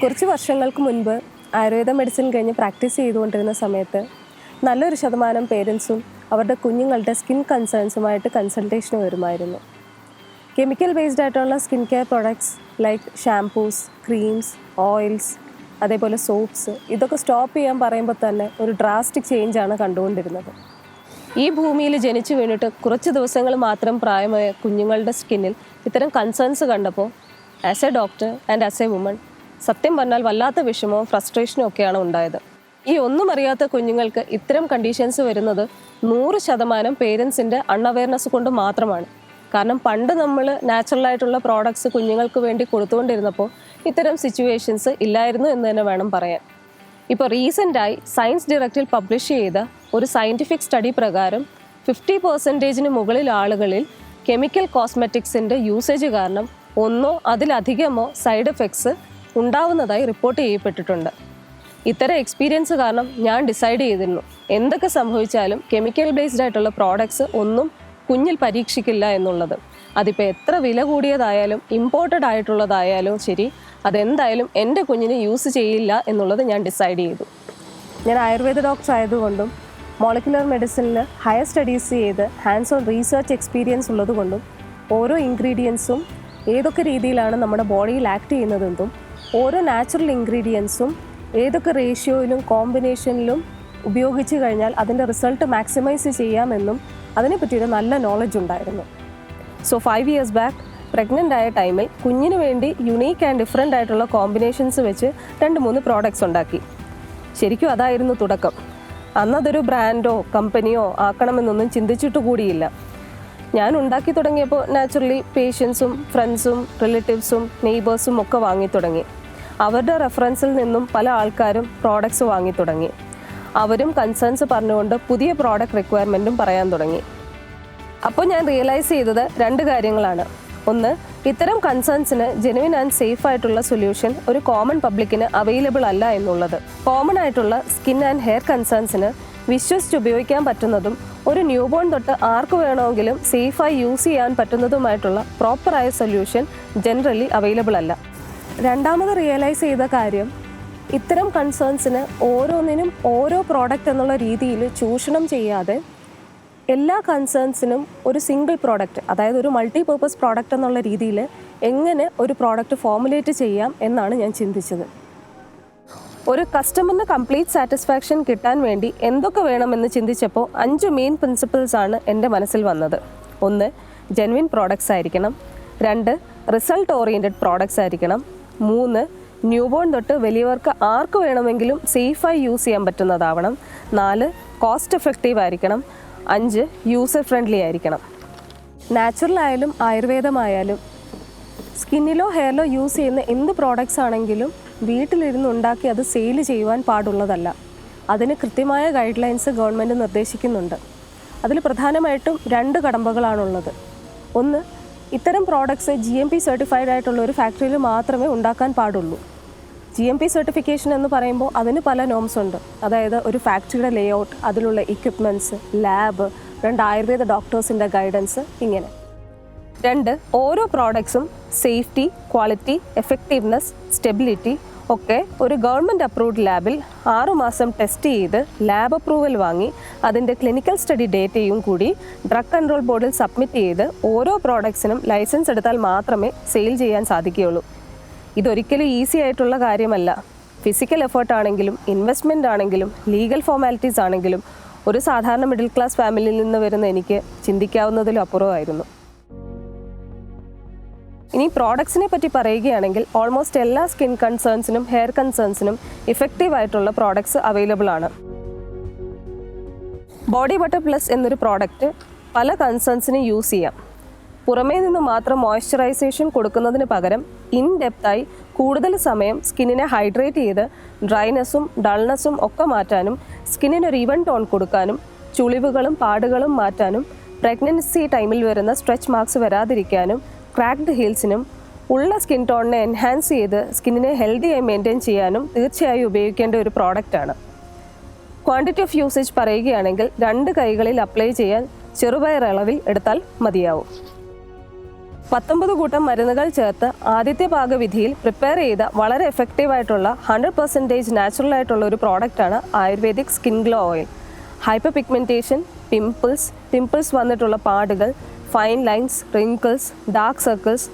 കുറച്ച് വർഷങ്ങൾക്ക് മുൻപ് ആയുർവേദ മെഡിസിൻ കഴിഞ്ഞ് പ്രാക്ടീസ് ചെയ്തുകൊണ്ടിരുന്ന സമയത്ത് നല്ലൊരു ശതമാനം പേരൻസും അവരുടെ കുഞ്ഞുങ്ങളുടെ സ്കിൻ കൺസേൺസുമായിട്ട് കൺസൾട്ടേഷന് വരുമായിരുന്നു. കെമിക്കൽ ബേസ്ഡ് ആയിട്ടുള്ള skin care products like shampoos, creams, oils, അതേപോലെ സോപ്സ് ഇതൊക്കെ സ്റ്റോപ്പ് ചെയ്യാൻ പറയുമ്പോൾ തന്നെ ഒരു ഡ്രാസ്റ്റിക് ചേഞ്ചാണ് കണ്ടുകൊണ്ടിരുന്നത്. ഈ ഭൂമിയിൽ ജനിച്ചു വീണിട്ട് കുറച്ച് ദിവസങ്ങൾ മാത്രം പ്രായമായ കുഞ്ഞുങ്ങളുടെ സ്കിന്നിൽ ഇത്തരം കൺസേൺസ് കണ്ടപ്പോൾ as A doctor and as A woman സത്യം പറഞ്ഞാൽ വല്ലാത്ത വിഷമവും ഫ്രസ്ട്രേഷനും ഒക്കെയാണ് ഉണ്ടായത്. ഈ ഒന്നും അറിയാത്ത കുഞ്ഞുങ്ങൾക്ക് ഇത്തരം കണ്ടീഷൻസ് വരുന്നത് 100% പേരൻസിൻ്റെ അൺഅവെയർനെസ് കൊണ്ട് മാത്രമാണ്. കാരണം പണ്ട് നമ്മൾ നാച്ചുറലായിട്ടുള്ള പ്രോഡക്ട്സ് കുഞ്ഞുങ്ങൾക്ക് വേണ്ടി കൊടുത്തുകൊണ്ടിരുന്നപ്പോൾ ഇത്തരം സിറ്റുവേഷൻസ് ഇല്ലായിരുന്നു എന്ന് തന്നെ വേണം പറയാൻ. ഇപ്പോൾ റീസെൻ്റായി സയൻസ് ഡയറക്റ്റിൽ പബ്ലിഷ് ചെയ്ത ഒരു സയൻറ്റിഫിക് സ്റ്റഡി പ്രകാരം 50% മുകളിൽ ആളുകളിൽ കെമിക്കൽ കോസ്മെറ്റിക്സിൻ്റെ യൂസേജ് കാരണം ഒന്നോ അതിലധികമോ സൈഡ് എഫക്ട്സ് ഉണ്ടാവുന്നതായി റിപ്പോർട്ട് ചെയ്യപ്പെട്ടിട്ടുണ്ട്. ഇത്തരം എക്സ്പീരിയൻസ് കാരണം ഞാൻ ഡിസൈഡ് ചെയ്തിരുന്നു എന്തൊക്കെ സംഭവിച്ചാലും കെമിക്കൽ ബേസ്ഡ് ആയിട്ടുള്ള പ്രോഡക്ട്സ് ഒന്നും കുഞ്ഞിൽ പരീക്ഷിക്കില്ല എന്നുള്ളത്. അതിപ്പോൾ എത്ര വില കൂടിയതായാലും ഇമ്പോർട്ടഡ് ആയിട്ടുള്ളതായാലും ശരി, അതെന്തായാലും എൻ്റെ കുഞ്ഞിന് യൂസ് ചെയ്യില്ല എന്നുള്ളത് ഞാൻ ഡിസൈഡ് ചെയ്തു. ഞാൻ ആയുർവേദ ഡോക്ടർ ആയതുകൊണ്ടും മോളിക്കുലർ മെഡിസിനിൽ ഹയർ സ്റ്റഡീസ് ചെയ്ത് ഹാൻഡ്സ് ഓൺ റീസെർച്ച് എക്സ്പീരിയൻസ് ഉള്ളതുകൊണ്ടും ഓരോ ഇൻഗ്രീഡിയൻസും ഏതൊക്കെ രീതിയിലാണ് നമ്മുടെ ബോഡിയിൽ ആക്ട് ചെയ്യുന്നതെന്നും ഓരോ നാച്ചുറൽ ഇൻഗ്രീഡിയൻസും ഏതൊക്കെ റേഷ്യോയിലും കോമ്പിനേഷനിലും ഉപയോഗിച്ച് കഴിഞ്ഞാൽ അതിൻ്റെ റിസൾട്ട് മാക്സിമൈസ് ചെയ്യാമെന്നും അതിനെപ്പറ്റിയൊരു നല്ല നോളജ് ഉണ്ടായിരുന്നു. സോ 5 years ബാക്ക് പ്രഗ്നൻ്റ് ആയ ടൈമിൽ കുഞ്ഞിന് വേണ്ടി യുണീക്ക് ആൻഡ് ഡിഫറെൻ്റ് ആയിട്ടുള്ള കോമ്പിനേഷൻസ് വെച്ച് 2-3 പ്രോഡക്റ്റ്സ് ഉണ്ടാക്കി. ശരിക്കും അതായിരുന്നു തുടക്കം. അന്നതൊരു ബ്രാൻഡോ കമ്പനിയോ ആക്കണമെന്നൊന്നും ചിന്തിച്ചിട്ട് കൂടിയില്ല. ഞാൻ ഉണ്ടാക്കി തുടങ്ങിയപ്പോൾ നാച്ചുറലി പേഷ്യൻസും ഫ്രണ്ട്സും റിലേറ്റീവ്സും നെയ്ബേഴ്സും ഒക്കെ വാങ്ങി തുടങ്ങി. അവരുടെ റെഫറൻസിൽ നിന്നും പല ആൾക്കാരും പ്രോഡക്ട്സ് വാങ്ങി തുടങ്ങി. അവരും കൺസേൺസ് പറഞ്ഞുകൊണ്ട് പുതിയ പ്രോഡക്റ്റ് റിക്വയർമെൻറ്റും പറയാൻ തുടങ്ങി. അപ്പോൾ ഞാൻ റിയലൈസ് ചെയ്തത് 2 കാര്യങ്ങളാണ്. ഒന്ന്, ഇത്തരം കൺസേൺസിന് ജെനുവിൻ ആൻഡ് സേഫ് ആയിട്ടുള്ള സൊല്യൂഷൻ ഒരു കോമൺ പബ്ലിക്കിന് അവൈലബിൾ അല്ല എന്നുള്ളത്. കോമൺ ആയിട്ടുള്ള സ്കിൻ ആൻഡ് ഹെയർ കൺസേൺസിന് വിശ്വസിച്ച് ഉപയോഗിക്കാൻ പറ്റുന്നതും ഒരു ന്യൂബോൺ തൊട്ട് ആർക്ക് വേണമെങ്കിലും സേഫായി യൂസ് ചെയ്യാൻ പറ്റുന്നതുമായിട്ടുള്ള പ്രോപ്പറായ സൊല്യൂഷൻ ജനറലി അവൈലബിൾ അല്ല. രണ്ടാമത് റിയലൈസ് ചെയ്ത കാര്യം, ഇത്തരം കൺസേൺസിന് ഓരോന്നിനും ഓരോ പ്രോഡക്റ്റ് എന്നുള്ള രീതിയിൽ ചൂഷണം ചെയ്യാതെ എല്ലാ കൺസേൺസിനും ഒരു സിംഗിൾ പ്രോഡക്റ്റ്, അതായത് ഒരു മൾട്ടി പർപ്പസ് പ്രോഡക്റ്റ് എന്നുള്ള രീതിയിൽ എങ്ങനെ ഒരു പ്രോഡക്റ്റ് ഫോമുലേറ്റ് ചെയ്യാം എന്നാണ് ഞാൻ ചിന്തിച്ചത്. ഒരു കസ്റ്റമറിന് കംപ്ലീറ്റ് സാറ്റിസ്ഫാക്ഷൻ കിട്ടാൻ വേണ്ടി എന്തൊക്കെ വേണമെന്ന് ചിന്തിച്ചപ്പോൾ 5 മെയിൻ പ്രിൻസിപ്പിൾസാണ് എൻ്റെ മനസ്സിൽ വന്നത്. 1, ജെനുവിൻ പ്രോഡക്ട്സ് ആയിരിക്കണം. 2, റിസൾട്ട് ഓറിയൻറ്റഡ് പ്രോഡക്ട്സ് ആയിരിക്കണം. 3, ന്യൂബോൺ തൊട്ട് വലിയവർക്ക് ആർക്ക് വേണമെങ്കിലും സേഫായി യൂസ് ചെയ്യാൻ പറ്റുന്നതാവണം. 4, കോസ്റ്റ് എഫക്റ്റീവ് ആയിരിക്കണം. 5, യൂസർ ഫ്രണ്ട്ലി ആയിരിക്കണം. നാച്ചുറൽ ആയാലും ആയുർവേദമായാലും സ്കിന്നിലോ ഹെയറിലോ യൂസ് ചെയ്യുന്ന എന്ത് പ്രോഡക്ട്സ് ആണെങ്കിലും വീട്ടിലിരുന്ന് ഉണ്ടാക്കി അത് സെയിൽ ചെയ്യുവാൻ പാടുള്ളതല്ല. അതിന് കൃത്യമായ ഗൈഡ് ലൈൻസ് ഗവൺമെൻറ് നിർദ്ദേശിക്കുന്നുണ്ട്. അതിൽ പ്രധാനമായിട്ടും 2 കടമ്പകളാണുള്ളത്. ഒന്ന്, ഇത്തരം പ്രോഡക്ട്സ് GMP സർട്ടിഫൈഡ് ആയിട്ടുള്ള ഒരു ഫാക്ടറിയിൽ മാത്രമേ ഉണ്ടാക്കാൻ പാടുള്ളൂ. GMP സർട്ടിഫിക്കേഷൻ എന്ന് പറയുമ്പോൾ അതിന് പല നോംസ് ഉണ്ട്. അതായത് ഒരു ഫാക്ടറിയുടെ ലേഔട്ട്, അതിലുള്ള ഇക്വിപ്മെൻറ്റ്സ്, ലാബ്, 2 ആയുർവേദ ഡോക്ടേഴ്സിൻ്റെ ഗൈഡൻസ്, ഇങ്ങനെ. 2, ഓരോ പ്രോഡക്ട്സും സേഫ്റ്റി, ക്വാളിറ്റി, എഫക്റ്റീവ്നെസ്, സ്റ്റെബിലിറ്റി ഒക്കെ ഒരു ഗവൺമെൻറ് അപ്രൂവ്ഡ് ലാബിൽ 6 മാസം ടെസ്റ്റ് ചെയ്ത് ലാബ് അപ്രൂവൽ വാങ്ങി അതിൻ്റെ ക്ലിനിക്കൽ സ്റ്റഡി ഡേറ്റയും കൂടി ഡ്രഗ് കൺട്രോൾ ബോർഡിൽ സബ്മിറ്റ് ചെയ്ത് ഓരോ പ്രോഡക്ട്സിനും ലൈസൻസ് എടുത്താൽ മാത്രമേ സെയിൽ ചെയ്യാൻ സാധിക്കുകയുള്ളൂ. ഇതൊരിക്കലും ഈസി ആയിട്ടുള്ള കാര്യമല്ല. ഫിസിക്കൽ എഫേർട്ട് ആണെങ്കിലും ഇൻവെസ്റ്റ്മെൻ്റ് ആണെങ്കിലും ലീഗൽ ഫോർമാലിറ്റീസ് ആണെങ്കിലും ഒരു സാധാരണ മിഡിൽ ക്ലാസ് ഫാമിലിയിൽ നിന്ന് വരുന്ന എനിക്ക് ചിന്തിക്കാവുന്നതിലും അപ്പുറമായിരുന്നു. ഇനി പ്രോഡക്ട്സിനെ പറ്റി പറയുകയാണെങ്കിൽ ഓൾമോസ്റ്റ് എല്ലാ സ്കിൻ കൺസേൺസിനും ഹെയർ കൺസേൺസിനും ഇഫക്റ്റീവ് ആയിട്ടുള്ള പ്രോഡക്ട്സ് അവൈലബിൾ ആണ്. ബോഡി ബട്ടർ പ്ലസ് എന്നൊരു പ്രോഡക്റ്റ് പല കൺസേൺസിനും യൂസ് ചെയ്യാം. പുറമേ നിന്ന് മാത്രം മോയ്സ്ചറൈസേഷൻ കൊടുക്കുന്നതിന് പകരം ഇൻ ഡെപ്തായി കൂടുതൽ സമയം സ്കിന്നിനെ ഹൈഡ്രേറ്റ് ചെയ്ത് ഡ്രൈനെസ്സും ഡൾനെസ്സും ഒക്കെ മാറ്റാനും സ്കിന്നിനൊരു ഈവൻ ടോൺ കൊടുക്കാനും ചുളിവുകളും പാടുകളും മാറ്റാനും പ്രഗ്നൻസി ടൈമിൽ വരുന്ന സ്ട്രെച്ച് മാർക്സ് വരാതിരിക്കാനും ക്രാക്ഡ് ഹീൽസിനും ഉള്ള സ്കിൻ ടോണിനെ എൻഹാൻസ് ചെയ്ത് സ്കിന്നിനെ ഹെൽത്തിയായി മെയിൻറ്റെയിൻ ചെയ്യാനും തീർച്ചയായും ഉപയോഗിക്കേണ്ട ഒരു പ്രോഡക്റ്റാണ്. ക്വാണ്ടിറ്റി ഓഫ് യൂസേജ് പറയുകയാണെങ്കിൽ 2 കൈകളിൽ അപ്ലൈ ചെയ്യാൻ ചെറുപയർ അളവിൽ എടുത്താൽ മതിയാവും. 19 കൂട്ടം മരുന്നുകൾ ചേർത്ത് ആദ്യത്തെ പാകവിധിയിൽ പ്രിപ്പയർ ചെയ്ത വളരെ എഫക്റ്റീവായിട്ടുള്ള 100% നാച്ചുറൽ ആയിട്ടുള്ള ഒരു പ്രോഡക്റ്റാണ് ayurvedic skin glow oil. Hyper pigmentation, pimples വന്നിട്ടുള്ള പാടുകൾ, fine lines, wrinkles, dark circles,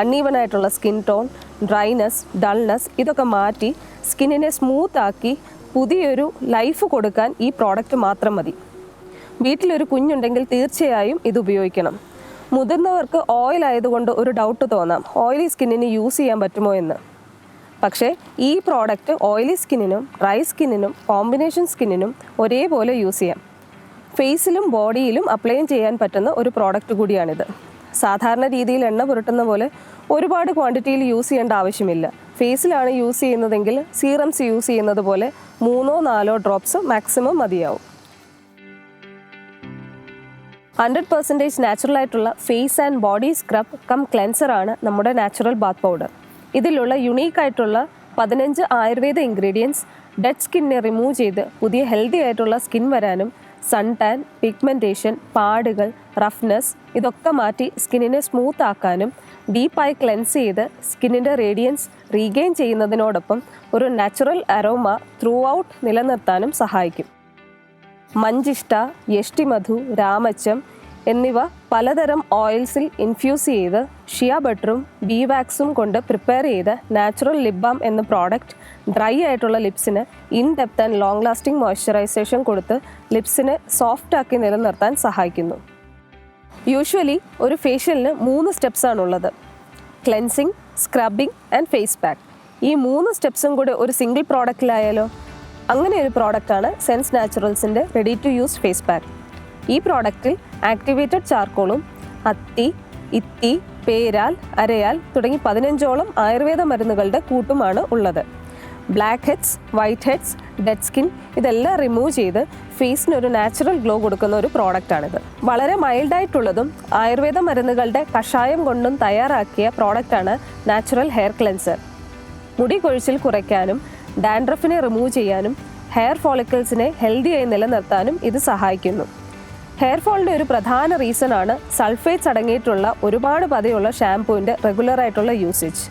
uneven ആയിട്ടുള്ള സ്കിൻ ടോൺ, ഡ്രൈനെസ്, ഡൾനെസ് ഇതൊക്കെ മാറ്റി സ്കിന്നിനെ സ്മൂത്താക്കി പുതിയൊരു ലൈഫ് കൊടുക്കാൻ ഈ പ്രോഡക്റ്റ് മാത്രം മതി. വീട്ടിലൊരു കുഞ്ഞുണ്ടെങ്കിൽ തീർച്ചയായും ഇത് ഉപയോഗിക്കണം. മുതിർന്നവർക്ക് ഓയിൽ ആയതുകൊണ്ട് ഒരു ഡൗട്ട് തോന്നാം, ഓയിലി സ്കിന്നിന് യൂസ് ചെയ്യാൻ പറ്റുമോ എന്ന്. പക്ഷേ ഈ പ്രോഡക്റ്റ് ഓയിലി സ്കിന്നിനും ഡ്രൈ സ്കിന്നിനും കോമ്പിനേഷൻ സ്കിന്നിനും ഒരേപോലെ യൂസ് ചെയ്യാം. ഫേസിലും ബോഡിയിലും അപ്ലൈ ചെയ്യാൻ പറ്റുന്ന ഒരു പ്രോഡക്റ്റ് കൂടിയാണിത്. സാധാരണ രീതിയിൽ എണ്ണ പുരട്ടുന്ന പോലെ ഒരുപാട് ക്വാണ്ടിറ്റിയിൽ യൂസ് ചെയ്യേണ്ട ആവശ്യമില്ല. ഫേസിലാണ് യൂസ് ചെയ്യുന്നതെങ്കിൽ സീറംസ് യൂസ് ചെയ്യുന്നത് പോലെ 3-4 ഡ്രോപ്സ് മാക്സിമം മതിയാവും. 100% നാച്ചുറൽ ആയിട്ടുള്ള face and body scrub cum ക്ലെൻസറാണ് നമ്മുടെ നാച്ചുറൽ ബാത്ത് പൗഡർ. ഇതിലുള്ള യുണീക്ക് ആയിട്ടുള്ള 15 ആയുർവേദ ഇൻഗ്രീഡിയൻസ് ഡെഡ് സ്കിന്നിനെ റിമൂവ് ചെയ്ത് പുതിയ ഹെൽത്തി ആയിട്ടുള്ള സ്കിൻ വരാനും സൺ ടാൻ, പിഗ്മെൻറ്റേഷൻ, പാടുകൾ, റഫ്നെസ് ഇതൊക്കെ മാറ്റി സ്കിന്നിനെ സ്മൂത്ത് ആക്കാനും ഡീപ്പായി ക്ലെൻസ് ചെയ്ത് സ്കിന്നിൻ്റെ റേഡിയൻസ് റീഗെയിൻ ചെയ്യുന്നതിനോടൊപ്പം ഒരു നാച്ചുറൽ അരോമ ത്രൂ ഔട്ട് നിലനിർത്താനും സഹായിക്കും. മഞ്ചിഷ്ട, യഷ്ടിമധു, രാമച്ചം എന്നിവ പലതരം ഓയിൽസിൽ ഇൻഫ്യൂസ് ചെയ്ത് ഷിയ ബട്ടറും ബീ വാക്സും കൊണ്ട് പ്രിപ്പയർ ചെയ്ത നാച്ചുറൽ ലിപ് ബാം എന്ന പ്രോഡക്റ്റ് ഡ്രൈ ആയിട്ടുള്ള ലിപ്സിന് in depth and long lasting moisturisation കൊടുത്ത് ലിപ്സിനെ സോഫ്റ്റാക്കി നിലനിർത്താൻ സഹായിക്കുന്നു. യൂഷ്വലി ഒരു ഫേഷ്യലിന് 3 സ്റ്റെപ്സാണുള്ളത്: cleansing, scrubbing and face pack. ഈ 3 സ്റ്റെപ്സും കൂടെ ഒരു സിംഗിൾ പ്രോഡക്റ്റിലായാലോ? അങ്ങനെ ഒരു പ്രോഡക്റ്റാണ് സെൻസ് നാച്ചുറൽസിൻ്റെ ready to use face pack. ഈ പ്രോഡക്റ്റിൽ ആക്ടിവേറ്റഡ് ചാർക്കോളും അത്തി, ഇത്തി, പേരാൽ, അരയാൽ തുടങ്ങി 15ഓളം ആയുർവേദ മരുന്നുകളുടെ കൂട്ടുമാണ് ഉള്ളത്. Blackheads, whiteheads, dead skin ഇതെല്ലാം റിമൂവ് ചെയ്ത് ഫേസിനൊരു നാച്ചുറൽ ഗ്ലോ കൊടുക്കുന്ന ഒരു പ്രോഡക്റ്റാണിത്. വളരെ മൈൽഡായിട്ടുള്ളതും ആയുർവേദ മരുന്നുകളുടെ കഷായം കൊണ്ടും തയ്യാറാക്കിയ പ്രോഡക്റ്റാണ് നാച്ചുറൽ ഹെയർ ക്ലെൻസർ. മുടി കൊഴിച്ചിൽ കുറയ്ക്കാനും ഡാൻഡ്രഫിനെ റിമൂവ് ചെയ്യാനും ഹെയർ ഫോളിക്കിൾസിനെ ഹെൽത്തിയായി നിലനിർത്താനും ഇത് സഹായിക്കുന്നു. ഹെയർ ഫോളിൻ്റെ ഒരു പ്രധാന റീസണാണ് സൾഫേറ്റ്സ് അടങ്ങിയിട്ടുള്ള ഒരുപാട് പതയുള്ള ഷാംപൂവിൻ്റെ റെഗുലറായിട്ടുള്ള യൂസേജ്.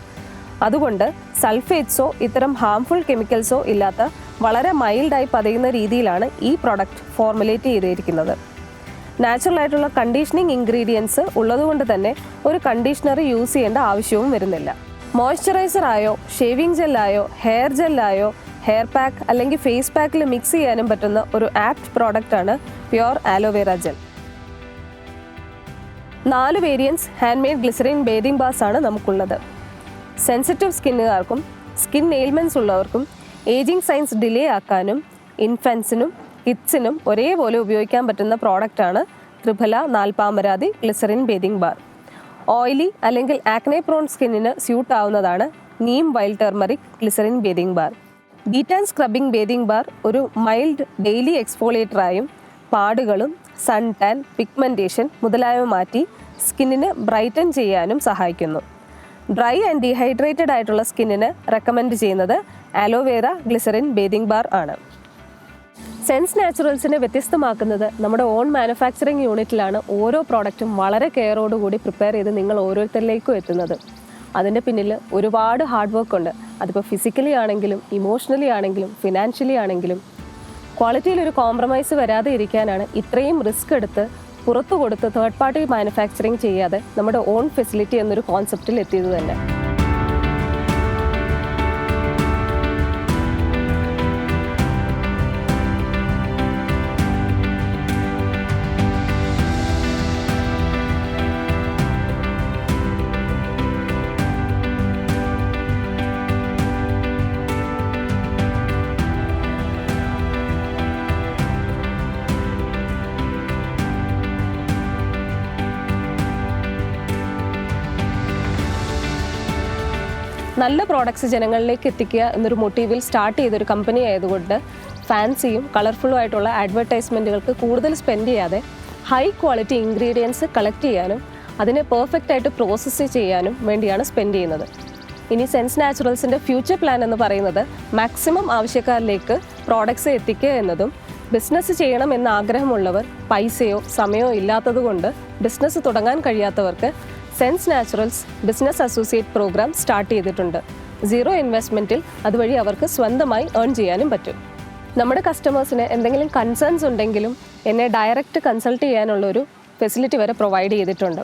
അതുകൊണ്ട് സൾഫേറ്റ്സോ ഇത്തരം ഹാംഫുൾ കെമിക്കൽസോ ഇല്ലാത്ത വളരെ മൈൽഡായി പതയുന്ന രീതിയിലാണ് ഈ പ്രൊഡക്റ്റ് ഫോർമുലേറ്റ് ചെയ്തിരിക്കുന്നത്. നാച്ചുറൽ ആയിട്ടുള്ള കണ്ടീഷനിങ് ഇൻഗ്രീഡിയൻസ് ഉള്ളതുകൊണ്ട് തന്നെ ഒരു കണ്ടീഷണർ യൂസ് ചെയ്യേണ്ട ആവശ്യവും വരുന്നില്ല. മോയ്സ്ചറൈസറായോ ഷേവിംഗ് ജെല്ലായോ ഹെയർ ജെല്ലായോ ഹെയർ പാക്ക് അല്ലെങ്കിൽ ഫേസ് പാക്കിൽ മിക്സ് ചെയ്യാനും പറ്റുന്ന ഒരു ആപ്റ്റ് പ്രോഡക്റ്റാണ് pure aloe vera gel. 4 variants hand made glycerine bathing bars ആണ് നമുക്കുള്ളത്. സെൻസിറ്റീവ് സ്കിന്നുകാർക്കും സ്കിൻ എയിൽമെൻറ്റ്സ് ഉള്ളവർക്കും ഏജിങ് സൈൻസ് ഡിലേ ആക്കാനും ഇൻഫൻസിനും കിഡ്സിനും ഒരേപോലെ ഉപയോഗിക്കാൻ പറ്റുന്ന പ്രോഡക്റ്റാണ് Triphala Nalpamaradi glycerine bathing bar. Oily അല്ലെങ്കിൽ ആക്നെ പ്രോൺ സ്കിന്നിന് സ്യൂട്ട് ആവുന്നതാണ് neem wild turmeric glycerine bathing bar. ബീറ്റാൻ സ്ക്രബിംഗ് ബേതിംഗ് ബാർ ഒരു മൈൽഡ് ഡെയിലി എക്സ്ഫോളിയേറ്ററായും പാടുകളും സൺ ടാൻ, പിഗ്മെൻറ്റേഷൻ മുതലായവ മാറ്റി സ്കിന്നിന് ബ്രൈറ്റൻ ചെയ്യാനും സഹായിക്കുന്നു. ഡ്രൈ ആൻഡ് ഡീഹൈഡ്രേറ്റഡ് ആയിട്ടുള്ള സ്കിന്നിന് റെക്കമെൻഡ് ചെയ്യുന്നത് ആലോവേറ ഗ്ലിസറിൻ ബേതിംഗ് ബാർ ആണ്. സെൻസ് നാച്ചുറൽസിനെ വ്യത്യസ്തമാക്കുന്നത് നമ്മുടെ ഓൺ മാനുഫാക്ചറിങ് യൂണിറ്റിലാണ് ഓരോ പ്രോഡക്റ്റും വളരെ കെയറോടുകൂടി പ്രിപ്പയർ ചെയ്ത് നിങ്ങൾ ഓരോരുത്തരിലേക്കും എത്തുന്നത്. അതിൻ്റെ പിന്നിൽ ഒരുപാട് ഹാർഡ് വർക്ക് ഉണ്ട്. അതിപ്പോൾ ഫിസിക്കലി ആണെങ്കിലും ഇമോഷണലി ആണെങ്കിലും ഫിനാൻഷ്യലി ആണെങ്കിലും ക്വാളിറ്റിയിൽ ഒരു കോംപ്രമൈസ് വരാതെ ഇരിക്കാനാണ് ഇത്രയും റിസ്ക് എടുത്ത് പുറത്തു കൊടുത്ത് തേർഡ് പാർട്ടി മാനുഫാക്ചറിങ് ചെയ്യാതെ നമ്മുടെ ഓൺ ഫെസിലിറ്റി എന്നൊരു കോൺസെപ്റ്റിൽ എത്തിയത് തന്നെ. നല്ല പ്രോഡക്ട്സ് ജനങ്ങളിലേക്ക് എത്തിക്കുക എന്നൊരു മോട്ടീവിൽ സ്റ്റാർട്ട് ചെയ്തൊരു കമ്പനി ആയതുകൊണ്ട് ഫാൻസിയും കളർഫുള്ളും ആയിട്ടുള്ള അഡ്വർടൈസ്മെൻറ്റുകൾക്ക് കൂടുതൽ സ്പെൻഡ് ചെയ്യാതെ ഹൈ ക്വാളിറ്റി ഇൻഗ്രീഡിയൻസ് കളക്ട് ചെയ്യാനും അതിനെ പെർഫെക്റ്റ് ആയിട്ട് പ്രോസസ്സ് ചെയ്യാനും വേണ്ടിയാണ് സ്പെൻഡ് ചെയ്യുന്നത്. ഇനി സെൻസ് നാച്ചുറൽസിൻ്റെ ഫ്യൂച്ചർ പ്ലാൻ എന്ന് പറയുന്നത് മാക്സിമം ആവശ്യക്കാരിലേക്ക് പ്രോഡക്ട്സ് എത്തിക്കുക എന്നതും ബിസിനസ് ചെയ്യണം എന്ന ആഗ്രഹമുള്ളവർ പൈസയോ സമയമോ ഇല്ലാത്തതുകൊണ്ട് ബിസിനസ് തുടങ്ങാൻ കഴിയാത്തവർക്ക് Sense Naturals business associate programme start ചെയ്തിട്ടുണ്ട്. 0 ഇൻവെസ്റ്റ്മെൻറ്റിൽ അതുവഴി അവർക്ക് സ്വന്തമായി ഏൺ ചെയ്യാനും പറ്റും. നമ്മുടെ കസ്റ്റമേഴ്സിന് എന്തെങ്കിലും കൺസേൺസ് ഉണ്ടെങ്കിലും എന്നെ ഡയറക്റ്റ് കൺസൾട്ട് ചെയ്യാനുള്ളൊരു ഫെസിലിറ്റി വരെ പ്രൊവൈഡ് ചെയ്തിട്ടുണ്ട്.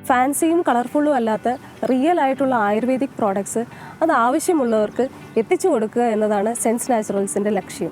ഫാൻസിയും കളർഫുള്ളും അല്ലാത്ത റിയൽ ആയിട്ടുള്ള ആയുർവേദിക് പ്രോഡക്ട്സ് അത് ആവശ്യമുള്ളവർക്ക് എത്തിച്ചു കൊടുക്കുക എന്നതാണ് സെൻസ് നാച്ചുറൽസിൻ്റെ ലക്ഷ്യം.